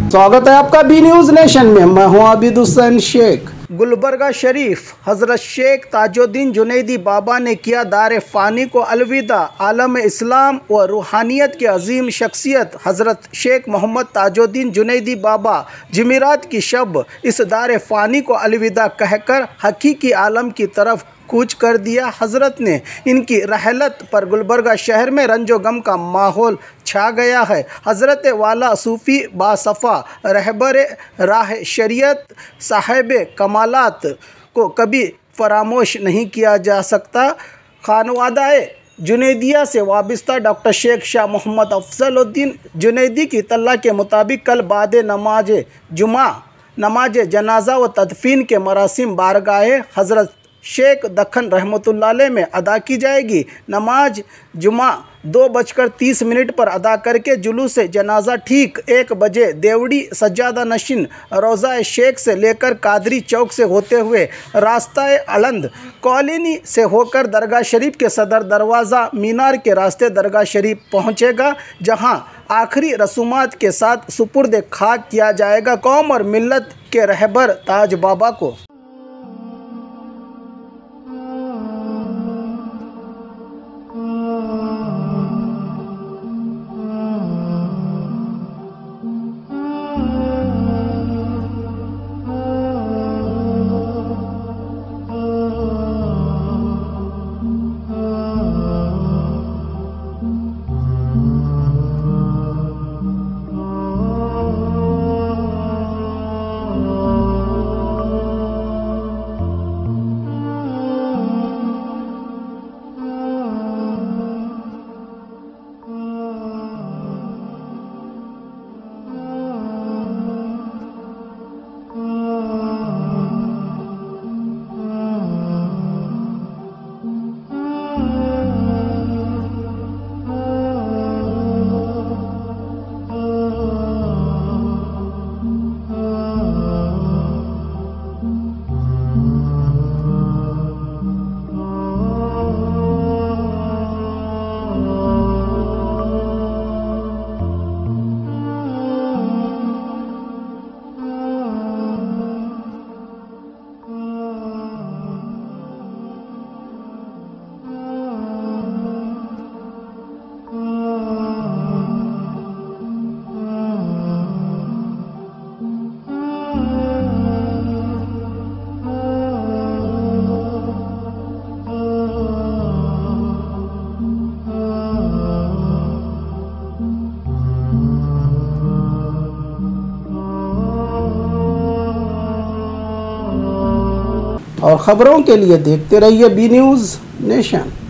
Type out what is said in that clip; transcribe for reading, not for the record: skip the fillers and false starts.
स्वागत है आपका बी न्यूज़ नेशन में। मैं हूं आबिद हुसैन शेख। गुलबर्गा शरीफ हज़रत शेख ताजुद्दीन जुनैदी बाबा ने किया दार फ़ानी को अलविदा। आलम इस्लाम व रूहानियत के अजीम शख्सियत हज़रत शेख मोहम्मद ताजुद्दीन जुनैदी बाबा जमीरात की शब इस दार फ़ानी को अलविदा कहकर हकीकी आलम की तरफ कूच कर दिया। हज़रत ने इनकी रहलत पर गुलबर्गा शहर में रंजो गम का माहौल छा गया है। हज़रत वाला सूफ़ी बासफ़ा रहबर राह शरीयत साहिब कमालात को कभी फरामोश नहीं किया जा सकता। खानवादाए जुनैदिया से वाबस्ता डॉक्टर शेख शाह मोहम्मद अफजलुद्दीन जुनैदी की तल्ला के मुताबिक कल बाद नमाज जुमा नमाज जनाजा व तदफीन के मरासिम बारगाह हज़रत शेख दखन रहमतुल्लाह अलैह में अदा की जाएगी। नमाज जुमा 2:30 पर अदा करके जुलूस जनाजा ठीक 1 बजे देवड़ी सज्जादा नशीन रोज़ा शेख से लेकर कादरी चौक से होते हुए रास्ता अलंद कॉलोनी से होकर दरगाह शरीफ के सदर दरवाज़ा मीनार के रास्ते दरगाह शरीफ पहुँचेगा, जहाँ आखिरी रसूमात के साथ सुपुर्द खाक किया जाएगा कौम और मिल्लत के रहबर ताज बाबा को। और ख़बरों के लिए देखते रहिए बी न्यूज़ नेशन।